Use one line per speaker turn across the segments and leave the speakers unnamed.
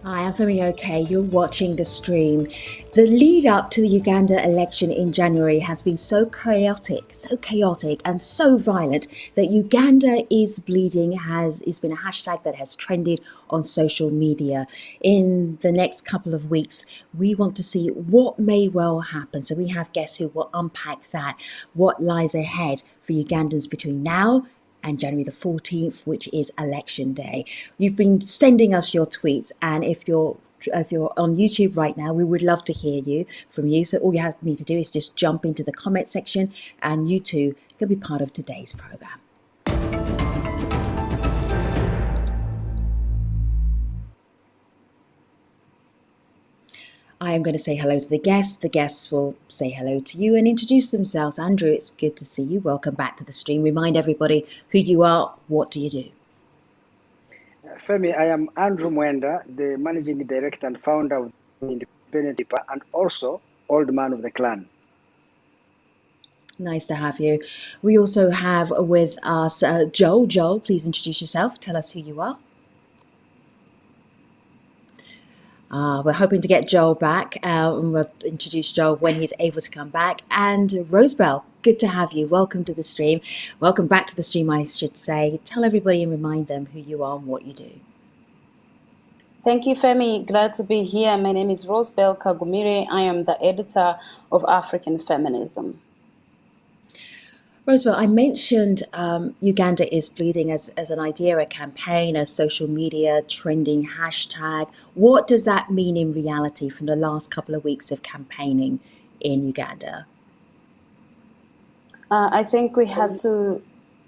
Hi, I'm Femi. Okay, you're watching the stream. The lead up to the Uganda election in January has been so chaotic, and so violent that Uganda is bleeding has been a hashtag that has trended on social media. In the next couple of weeks, we want to see what may well happen. So we have guests who will unpack that, what lies ahead for Ugandans between now and January the 14th, which is election day. You've been sending us your tweets, and if you're on YouTube right now, we would love to hear from you. So all you need to do is just jump into the comment section, and you too can be part of today's program. I am going to say hello to the guests. The guests will say hello to you and introduce themselves. Andrew, it's good to see you. Welcome back to the stream. Remind everybody who you are. What do you do?
Femi, I am Andrew Mwenda, the managing director and founder of the Independent Paper, and also old man of the clan.
Nice to have you. We also have with us Joel. Joel, please introduce yourself. Tell us who you are. We're hoping to get Joel back, and we'll introduce Joel when he's able to come back. And Rosebell, good to have you. Welcome to the stream. Welcome back to the stream, I should say. Tell everybody and remind them who you are and what you do.
Thank you, Femi. Glad to be here. My name is Rosebell Kagumire. I am the editor of African Feminism.
Rosebell, I mentioned Uganda is bleeding as an idea, a campaign, a social media trending hashtag. What does that mean in reality from the last couple of weeks of campaigning in Uganda?
I think we have to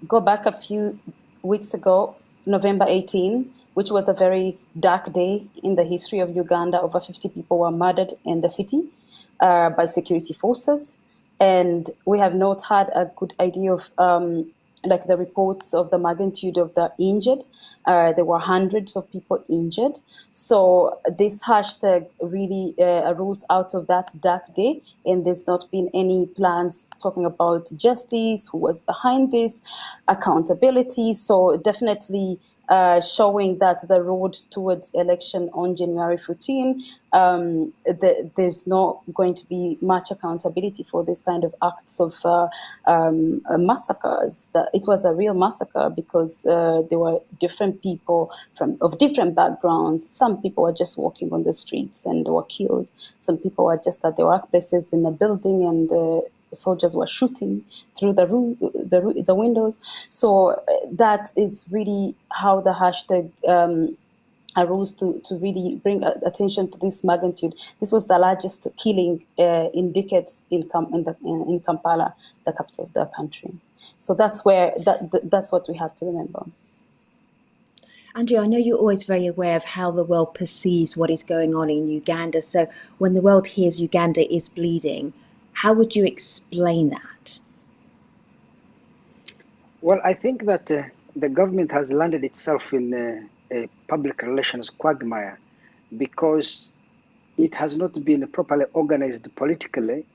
go back a few weeks ago, November 18, which was a very dark day in the history of Uganda. Over 50 people were murdered in the city by security forces. And we have not had a good idea of like the reports of the magnitude of the injured. There were hundreds of people injured. So this hashtag really arose out of that dark day, and there's not been any plans talking about justice, who was behind this, accountability. So definitely showing that the road towards election on January 14, there's not going to be much accountability for this kind of acts of massacres. It was a real massacre because there were different people of different backgrounds. Some people were just walking on the streets and were killed. Some people were just at their workplaces in a building, and the soldiers were shooting through the windows. So that is really how the hashtag arose to really bring attention to this magnitude. This was the largest killing in decades in Kampala, the capital of the country. So that's what we have to remember.
Andrew, I know you're always very aware of how the world perceives what is going on in Uganda. So when the world hears Uganda is bleeding, how would you explain that?
Well, I think that the government has landed itself in a public relations quagmire because it has not been properly organized politically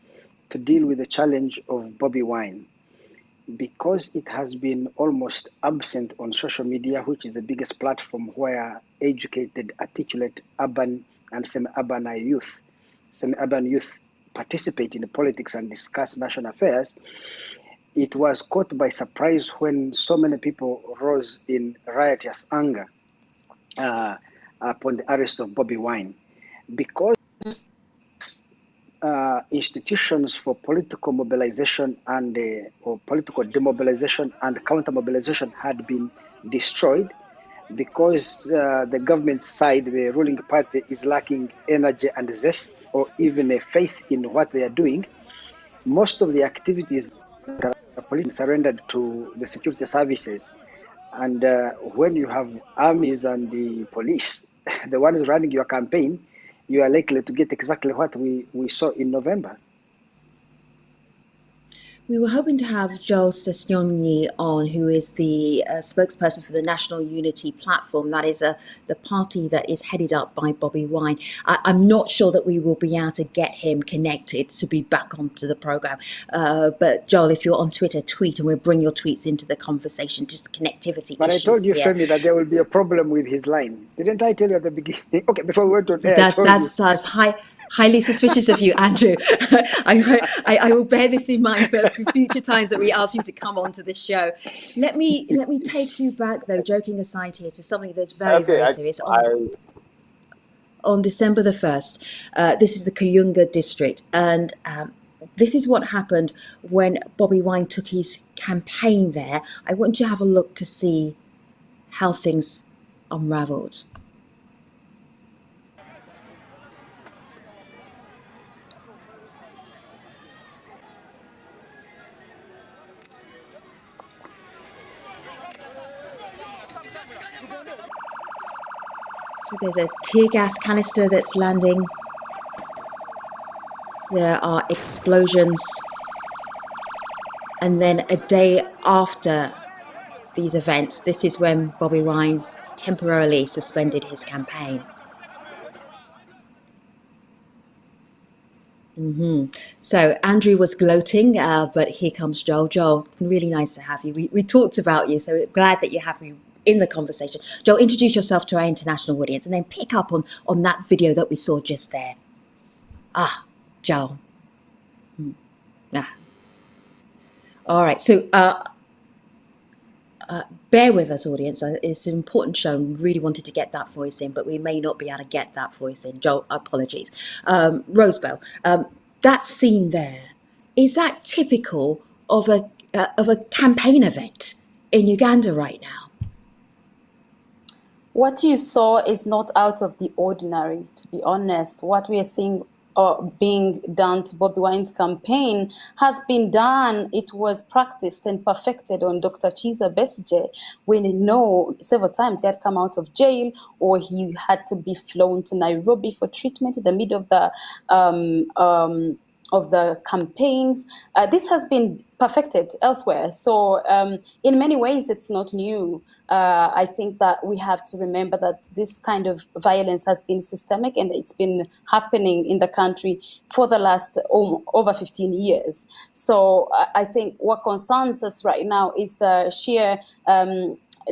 to deal with the challenge of Bobi Wine. Because it has been almost absent on social media, which is the biggest platform where educated, articulate, urban and semi-urban youth participate in politics and discuss national affairs, it was caught by surprise when so many people rose in riotous anger upon the arrest of Bobi Wine. Because institutions for political mobilization and or political demobilization and counter mobilization had been destroyed because the government side, the ruling party, is lacking energy and zest or even a faith in what they are doing. Most of the activities that are politically surrendered to the security services. And when you have armies and the police, the ones running your campaign, you are likely to get exactly what we saw in November.
We were hoping to have Joel Sesnyonyi on, who is the spokesperson for the National Unity Platform. That is the party that is headed up by Bobby Wine. I'm not sure that we will be able to get him connected to be back onto the program. But Joel, if you're on Twitter, tweet and we'll bring your tweets into the conversation, just connectivity
But
issues
I told you,
here.
Femi, that there will be a problem with his line. Didn't I tell you at the beginning? Okay, before we went on air, I told you.
That's highly suspicious of you, Andrew. I will bear this in mind for future times that we ask you to come onto the show. Let me take you back, though, joking aside here, to something that's very,
Okay,
very serious. On December the 1st, this is the Kayunga district, and this is what happened when Bobby Wine took his campaign there. I want you to have a look to see how things unravelled. So there's a tear gas canister that's landing. There are explosions. And then a day after these events, this is when Bobby Wine temporarily suspended his campaign. So Andrew was gloating, but here comes Joel. Joel, it's really nice to have you. We talked about you, so glad that you have you in the conversation. Joel, introduce yourself to our international audience and then pick up on that video that we saw just there. Joel. All right, so bear with us, audience. It's an important show. We really wanted to get that voice in, but we may not be able to get that voice in. Joel, apologies. Rosebell, that scene there, is that typical of a campaign event in Uganda right now?
What you saw is not out of the ordinary, to be honest. What we are seeing being done to Bobby Wine's campaign has been done. It was practiced and perfected on Dr. Chiza Besigye when several times he had come out of jail or he had to be flown to Nairobi for treatment in the middle of the campaigns. This has been perfected elsewhere. So in many ways, it's not new. I think that we have to remember that this kind of violence has been systemic and it's been happening in the country for the last over 15 years. So I think what concerns us right now is the sheer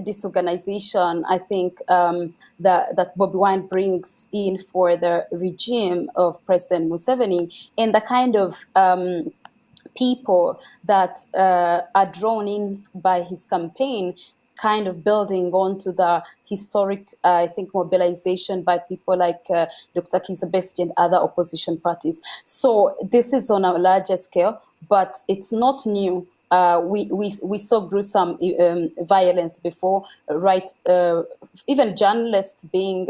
disorganization, I think, that Bobby Wine brings in for the regime of President Museveni, and the kind of people that are drawn in by his campaign, kind of building onto the historic, I think, mobilization by people like Dr. Kizza Besigye and other opposition parties. So this is on a larger scale, but it's not new. We saw gruesome violence before, right? Even journalists being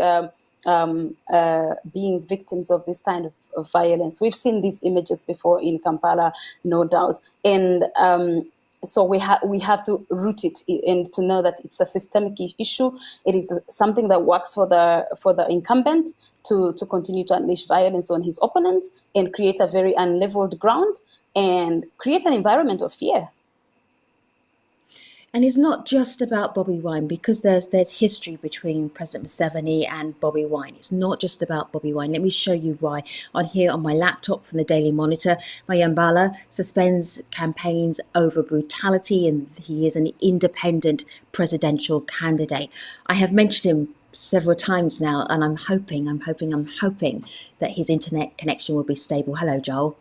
victims of this kind of violence. We've seen these images before in Kampala, no doubt. And so we have to root it and to know that it's a systemic issue. It is something that works for the incumbent to continue to unleash violence on his opponents and create a very unleveled ground and create an environment of fear.
And it's not just about Bobby Wine, because there's history between President Museveni and Bobby Wine. It's not just about Bobby Wine. Let me show you why. On here on my laptop from the Daily Monitor, Mayambala suspends campaigns over brutality, and he is an independent presidential candidate. I have mentioned him several times now, and I'm hoping that his internet connection will be stable. Hello, Joel.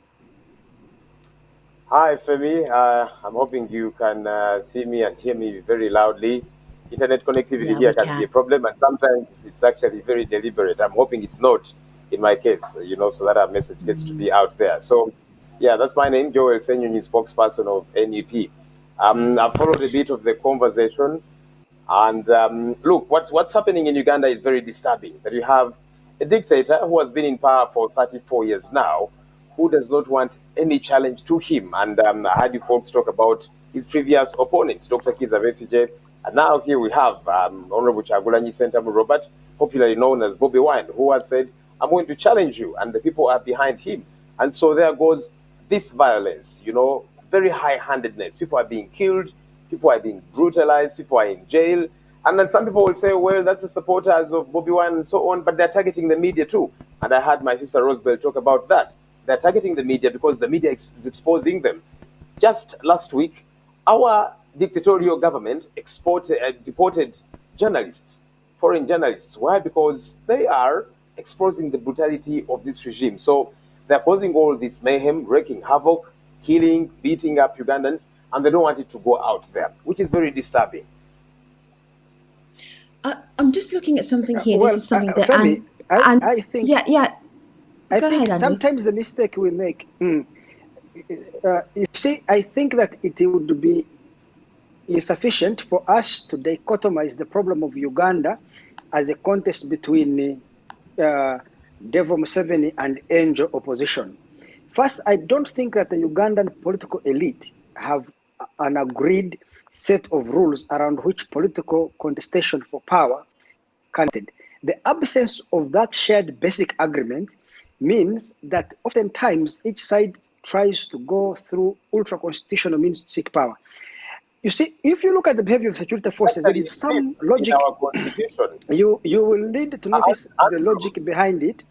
Hi, Femi. I'm hoping you can see me and hear me very loudly. Internet connectivity here can be a problem, and sometimes it's actually very deliberate. I'm hoping it's not in my case, so that our message gets to be out there. So, yeah, that's my name, Joel Senyonyi, spokesperson of NUP. I've followed a bit of the conversation, and look, what's happening in Uganda is very disturbing. That you have a dictator who has been in power for 34 years now, who does not want any challenge to him. And I heard you folks talk about his previous opponents, Dr. Kizza Besigye. And now here we have Honorable Kyagulanyi Ssentamu Robert, popularly known as Bobby Wine, who has said, I'm going to challenge you. And the people are behind him. And so there goes this violence, very high-handedness. People are being killed, people are being brutalized, people are in jail. And then some people will say, well, that's the supporters of Bobby Wine and so on, but they're targeting the media too. And I heard my sister Rosebell talk about that. They're targeting the media because the media is exposing them. Just last week, our dictatorial government deported journalists, foreign journalists. Why? Because they are exposing the brutality of this regime. So they're causing all this mayhem, wreaking havoc, killing, beating up Ugandans, and they don't want it to go out there, which is very disturbing.
I'm just looking at something here.
Well,
this is something that
Femi, I think
I
think
ahead, Andrew.
sometimes the mistake we make. You see, I think that it would be insufficient for us to dichotomize the problem of Uganda as a contest between Devil Museveni and Angel opposition. First, I don't think that the Ugandan political elite have an agreed set of rules around which political contestation for power can be. The absence of that shared basic agreement means that oftentimes each side tries to go through ultra-constitutional means to seek power. You see, if you look at the behavior of security forces, there is some logic. You will need to notice the logic behind it.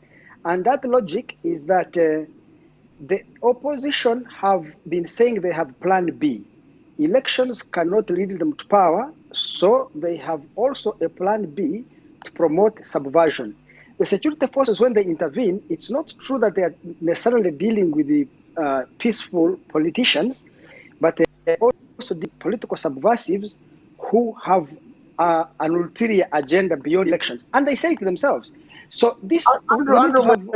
And that logic is that the opposition have been saying they have plan B. Elections cannot lead them to power, so they have also a plan B to promote subversion. The security forces, when they intervene, it's not true that they are necessarily dealing with the peaceful politicians, but they also the political subversives who have an ulterior agenda beyond elections. And they say it themselves. So this we need to have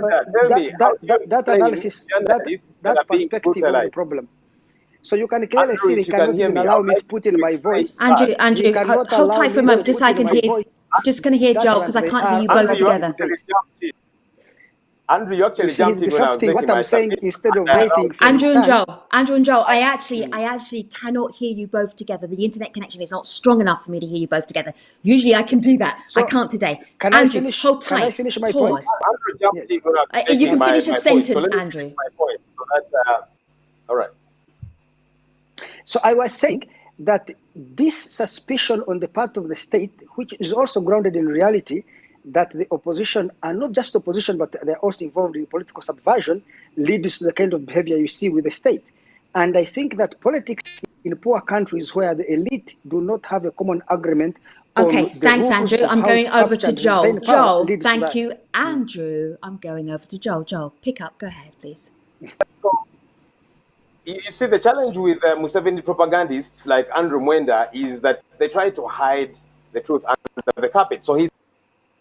that analysis, that perspective of the problem. So you can clearly see they cannot even allow me to put in my voice.
Andrew, hold tight for a moment, just so I can hear. Just going to hear Joel because I can't hear you both together.
Andrew, you actually jumped in when I was making
what I'm saying instead of waiting for
Andrew and Joel, I actually cannot hear you both together. The internet connection is not strong enough for me to hear you both together. Usually I can do that. So I can't today.
Can
Andrew,
I finish?
Hold tight.
Can I finish my
Pause.
point?
You can finish a sentence, Andrew.
All right.
So I was saying that this suspicion on the part of the state, which is also grounded in reality, that the opposition are not just opposition, but they're also involved in political subversion, leads to the kind of behavior you see with the state. And I think that politics in poor countries where the elite do not have a common agreement.
Okay, thanks, Andrew. I'm going over to Joel. Joel, thank you, Andrew. I'm going over to Joel. Joel, pick up. Go ahead, please.
So, you see, the challenge with Museveni propagandists like Andrew Mwenda is that they try to hide the truth under the carpet. So he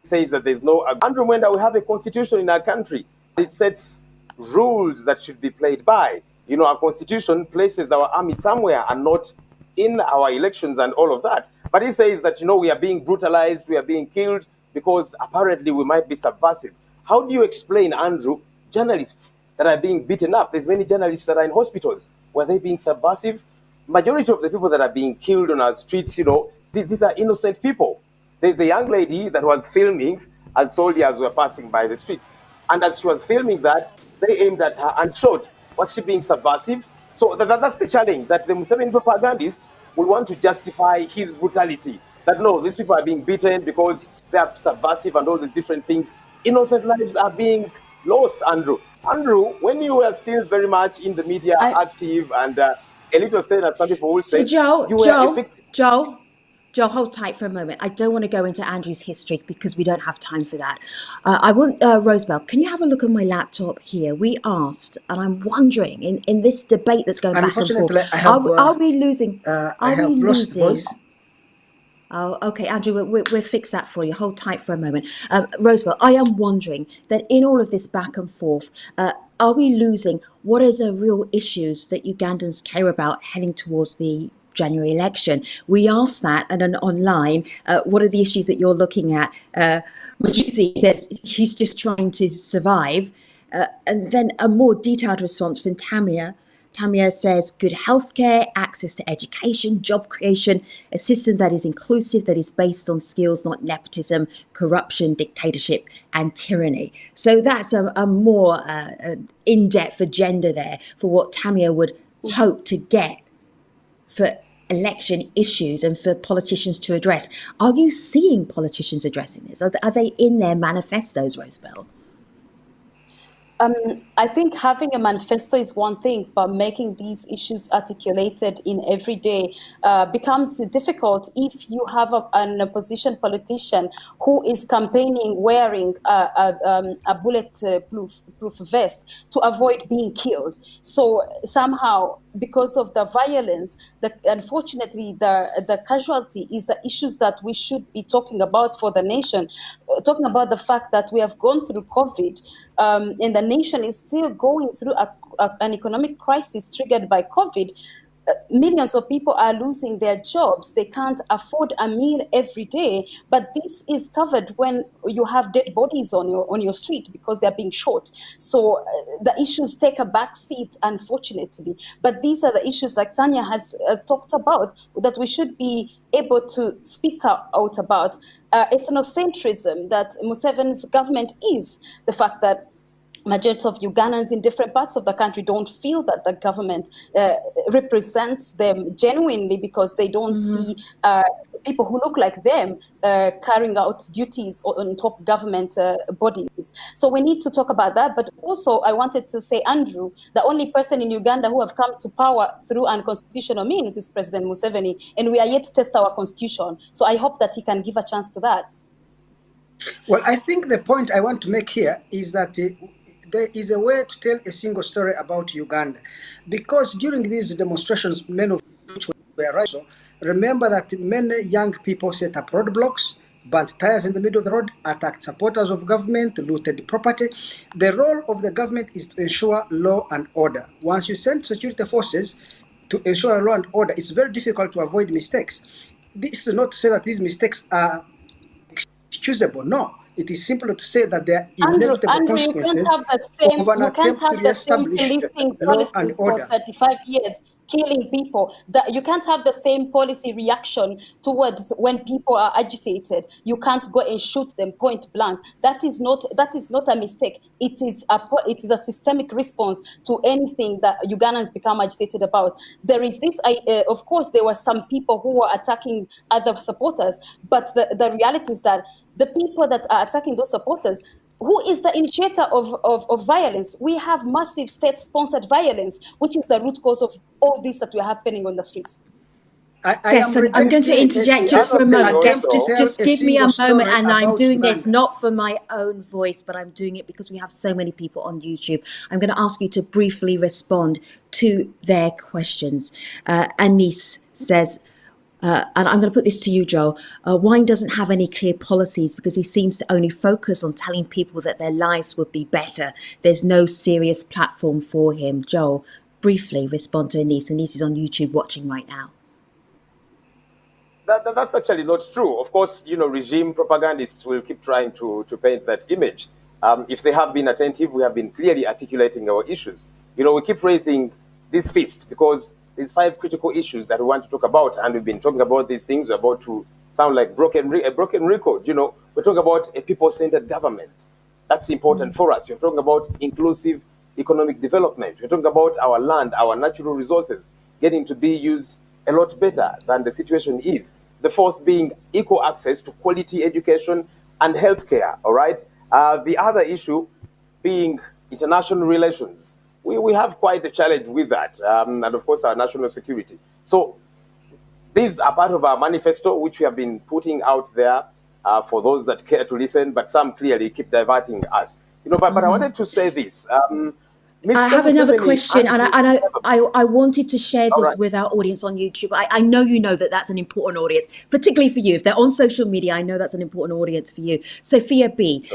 says that there's no Andrew Mwenda. We have a constitution in our country. It sets rules that should be played by. You know, our constitution places our army somewhere and not in our elections and all of that. But he says that, you know, we are being brutalized, we are being killed because apparently we might be subversive. How do you explain, Andrew, journalists that are being beaten up? There's many journalists that are in hospitals. Were they being subversive? Majority of the people that are being killed on our streets, you know, these are innocent people. There's a young lady that was filming as soldiers were passing by the streets. And as she was filming that, they aimed at her and shot. Was she being subversive? So that's the challenge, that the Museveni propagandists will want to justify his brutality. That no, these people are being beaten because they are subversive and all these different things. Innocent lives are being lost, Andrew. Andrew, when you were still very much in the media, active and a little saying that some people will say,
Joel, hold tight for a moment. I don't want to go into Andrew's history because we don't have time for that. I want, Rosebell, can you have a look at my laptop here? We asked, and I'm wondering, in this debate that's going back and forth, are we losing?
I have lost voice.
Oh, okay, Andrew, we'll fix that for you. Hold tight for a moment. Rosebell, I am wondering that in all of this back and forth, are we losing? What are the real issues that Ugandans care about heading towards the January election? We asked that, and then online, what are the issues that you're looking at? Majuzi says he's just trying to survive. And then a more detailed response from Tamia. Tamia says good healthcare, access to education, job creation, a system that is inclusive, that is based on skills, not nepotism, corruption, dictatorship, and tyranny. So that's a more in-depth agenda there for what Tamia would hope to get for election issues and for politicians to address. Are you seeing politicians addressing this? Are they in their manifestos, Rosebell?
I think having a manifesto is one thing, but making these issues articulated in every day becomes difficult if you have an opposition politician who is campaigning wearing a bulletproof vest to avoid being killed. So somehow, because of the violence, unfortunately, the casualty is the issues that we should be talking about for the nation, talking about the fact that we have gone through COVID, and the nation is still going through an economic crisis triggered by COVID. Millions of people are losing their jobs. They can't afford a meal every day. But this is covered when you have dead bodies on your street because they're being shot. So the issues take a back seat, unfortunately. But these are the issues, like Tanya has talked about, that we should be able to speak out about. Ethnocentrism that Museveni's government is, the fact that majority of Ugandans in different parts of the country don't feel that the government represents them genuinely because they don't see people who look like them carrying out duties on top government bodies. So we need to talk about that. But also, I wanted to say, Andrew, the only person in Uganda who have come to power through unconstitutional means is President Museveni, and we are yet to test our constitution. So I hope that he can give a chance to that.
Well, I think the point I want to make here is that there is a way to tell a single story about Uganda, because during these demonstrations, many of which were right, so remember that many young people set up roadblocks, burnt tires in the middle of the road, attacked supporters of government, looted property. The role of the government is to ensure law and order. Once you send security forces to ensure law and order, it's very difficult to avoid mistakes. This is not to say that these mistakes are excusable. No, it is simpler to say that there are inevitable consequences of an attempt to reestablish law and order.
For 35 years, killing people. That you can't have the same policy reaction towards when people are agitated. You can't go and shoot them point blank. That is not a mistake. It is a systemic response to anything that Ugandans become agitated about. There is this. Of course, there were some people who were attacking other supporters, but the reality is that the people that are attacking those supporters, who is the initiator of violence? We have massive state-sponsored violence, which is the root cause of all this that we are happening on the streets.
I'm going to interject just for a moment. Just give me a moment, and I'm doing this not for my own voice, but I'm doing it because we have so many people on YouTube. I'm going to ask you to briefly respond to their questions. Anis says, and I'm going to put this to you, Joel. Wine doesn't have any clear policies because he seems to only focus on telling people that their lives would be better. There's no serious platform for him. Joel, briefly respond to Anis. Anis is on YouTube watching right now.
That's actually not true. Of course, regime propagandists will keep trying to paint that image. If they have been attentive, we have been clearly articulating our issues. We keep raising this fist because there's 5 critical issues that we want to talk about, and we've been talking about these things. We're about to sound like a broken record. We're talking about a people-centered government. That's important for us. We're talking about inclusive economic development. We're talking about our land, our natural resources getting to be used a lot better than the situation is. The 4th being equal access to quality education and healthcare. All right. The other issue being international relations. We have quite a challenge with that, and of course our national security. So these are part of our manifesto, which we have been putting out there for those that care to listen, but some clearly keep diverting us. But I wanted to say this.
I have another question, and I wanted to share this with our audience on YouTube. I know you know that that's an important audience, particularly for you. If they're on social media, I know that's an important audience for you. Sophia B.,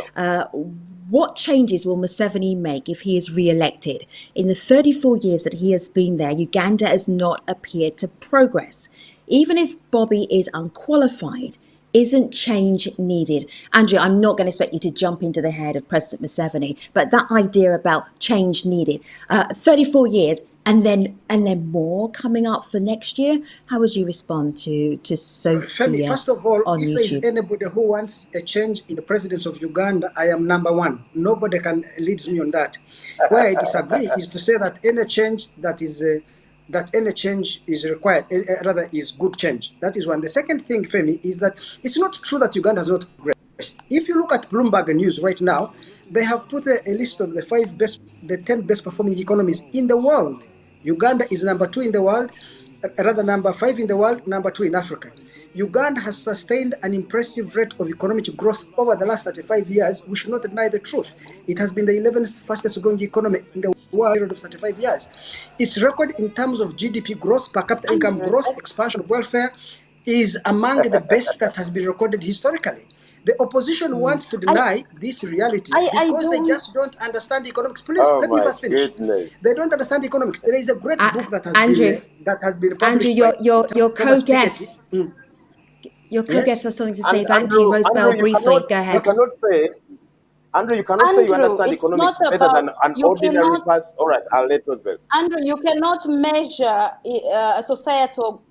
what changes will Museveni make if he is re-elected? In the 34 years that he has been there, Uganda has not appeared to progress. Even if Bobby is unqualified, isn't change needed? Andrew, I'm not going to expect you to jump into the head of President Museveni, but that idea about change needed, 34 years and then more coming up for next year. How would you respond to Sophia?
Femi, first of all,
on
if
YouTube?
there is anybody who wants a change in the presidency of Uganda, I am number 1. Nobody can lead me on that. Where I disagree is to say that any change that is that any change is required, rather is good change. That is one. The second thing, Femi, is that it's not true that Uganda has not progressed. If you look at Bloomberg News right now, they have put a list of the 10 best performing economies in the world. Uganda is number 2 in the world, rather number 5 in the world, number 2 in Africa. Uganda has sustained an impressive rate of economic growth over the last 35 years. We should not deny the truth. It has been the 11th fastest growing economy in the world period of 35 years. Its record in terms of GDP growth, per capita income growth, expansion of welfare is among the best that has been recorded historically. The opposition wants to deny this reality because they just don't understand economics. Please let me first finish.
Goodness.
They don't understand economics. There is a great book that has been published.
Andrew, your co-guest. Your co-guest has something to say back to you, Rosebell, briefly. Go ahead.
You cannot say, Andrew, you cannot say you understand economics better than an ordinary person. All right, I'll let Rosebell.
Andrew, you cannot measure a societal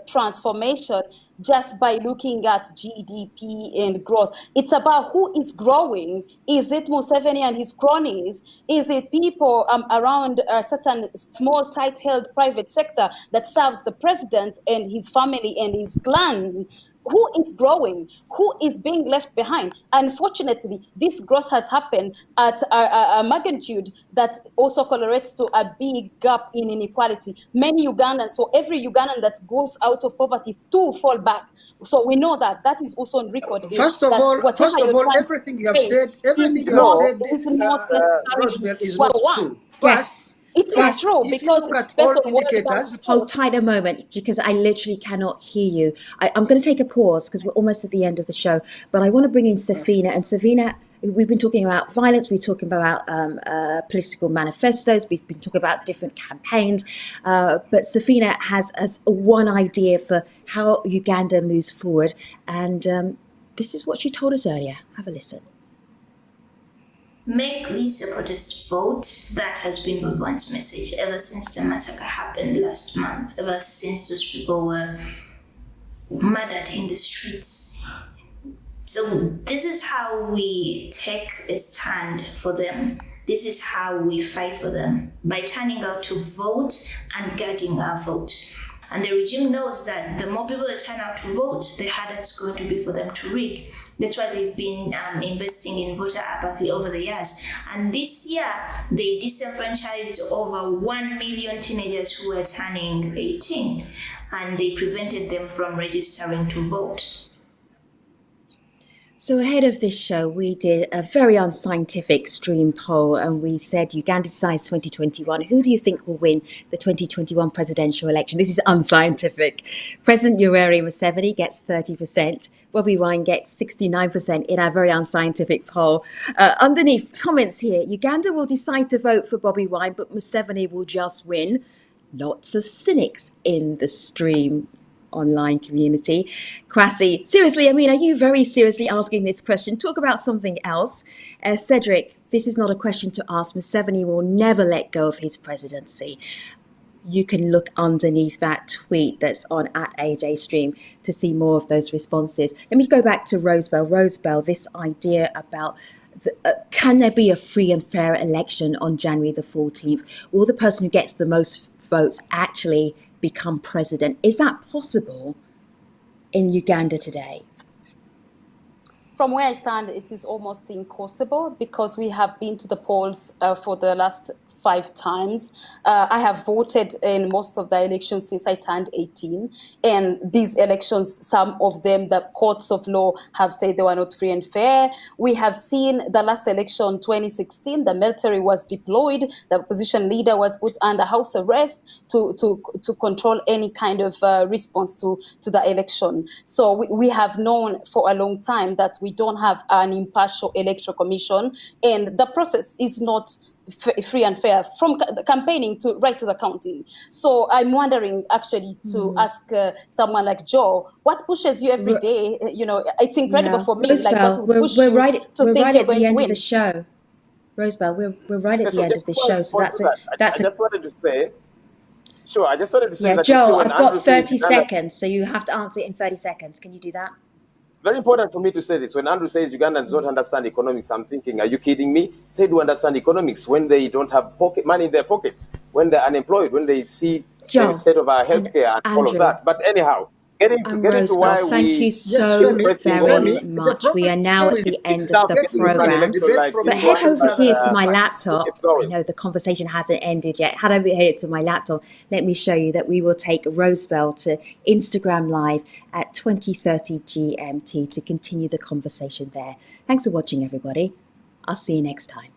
transformation just by looking at GDP and growth. It's about who is growing. Is it Museveni and his cronies? Is it people around a certain small, tight-held private sector that serves the president and his family and his clan? Who is growing? Who is being left behind? Unfortunately, this growth has happened at a magnitude that also correlates to a big gap in inequality. Many Ugandans, for every Ugandan that goes out of poverty, 2 fall back. So we know that is also on record.
First of all, everything you have said, Rosebell, is not true.
Yes.
It's true because
all indicators.
Hold tight a moment because I literally cannot hear you. I'm going to take a pause because we're almost at the end of the show, but I want to bring in Safina. And Safina, we've been talking about violence, we're talking about political manifestos, we've been talking about different campaigns, but Safina has one idea for how Uganda moves forward, and this is what she told us earlier. Have a listen.
Make this a protest vote. That has been Bobi Wine's message ever since the massacre happened last month, ever since those people were murdered in the streets. So this is how we take a stand for them. This is how we fight for them, by turning out to vote and guarding our vote. And the regime knows that the more people that turn out to vote, the harder it's going to be for them to rig. That's why they've been investing in voter apathy over the years. And this year, they disenfranchised over 1 million teenagers who were turning 18, and they prevented them from registering to vote.
So ahead of this show, we did a very unscientific stream poll, and we said Uganda decides 2021. Who do you think will win the 2021 presidential election? This is unscientific. President Yoweri Museveni gets 30%. Bobi Wine gets 69% in our very unscientific poll. Underneath comments here, Uganda will decide to vote for Bobi Wine, but Museveni will just win. Lots of cynics in the stream online community. Kwasi, seriously, I mean, are you very seriously asking this question? Talk about something else. Cedric, this is not a question to ask. Museveni will never let go of his presidency. You can look underneath that tweet that's on @AJStream to see more of those responses. Let me go back to Rosebell. Rosebell, this idea about can there be a free and fair election on January the 14th? Will the person who gets the most votes actually become president? Is that possible in Uganda today?
From where I stand, it is almost impossible because we have been to the polls for the last 5 times. I have voted in most of the elections since I turned 18. And these elections, some of them, the courts of law have said they were not free and fair. We have seen the last election, 2016, the military was deployed. The opposition leader was put under house arrest to control any kind of response to the election. So we have known for a long time that we don't have an impartial electoral commission, and the process is not free and fair from the campaigning to right to the counting. So I'm wondering actually to ask someone like Joe, what pushes you every day? You know, it's incredible for me.
Rosebell,
like what would push you to think you're going to win?
The show. Rosebell, we're right at the end of the show. So
I just wanted to say. Sure, I just wanted to say that.
Joe, I've got 30 seconds, so you have to answer it in 30 seconds. Can you do that?
Very important for me to say this. When Andrew says Ugandans don't understand economics, I'm thinking, are you kidding me? They do understand economics when they don't have money in their pockets, when they're unemployed, when they see
Joe
state of our
and
healthcare and all of
Andrew
that. But anyhow, getting to
Rosebell,
why
thank you
we
so very
Femi, the
much. We
problem
are now at
is
the
it's
end of
tough
the
getting to an
program.
election
debate
like
from
But
this
head
one,
over
institutions
but
here
that
to
are
my
we'll
laptop.
keep
I
going.
know the conversation hasn't ended yet. Head over here to my laptop. Let me show you that we will take Rosebell to Instagram Live at 20:30 GMT to continue the conversation there. Thanks for watching, everybody. I'll see you next time.